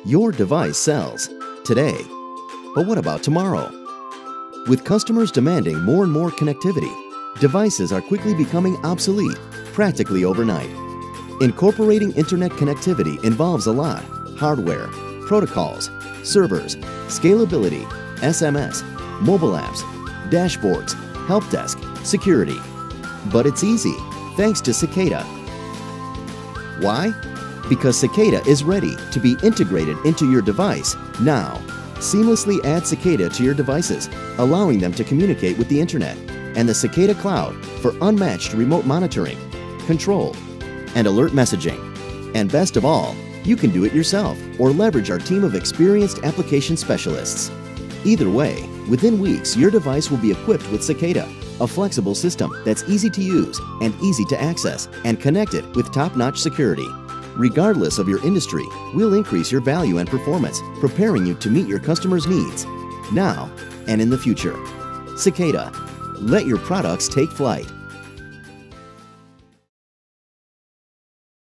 Your device sells today. But what about tomorrow? With customers demanding more and more connectivity, devices are quickly becoming obsolete practically overnight. Incorporating internet connectivity involves a lot: hardware, protocols, servers, scalability, SMS, mobile apps, dashboards, help desk, security. But it's easy, thanks to Cicada. Why? Because Cicada is ready to be integrated into your device now. Seamlessly add Cicada to your devices, allowing them to communicate with the internet and the Cicada Cloud for unmatched remote monitoring, control, and alert messaging. And best of all, you can do it yourself or leverage our team of experienced application specialists. Either way, within weeks, your device will be equipped with Cicada, a flexible system that's easy to use and easy to access and connected with top-notch security. Regardless of your industry, we'll increase your value and performance, preparing you to meet your customers' needs now and in the future. Cicada, let your products take flight.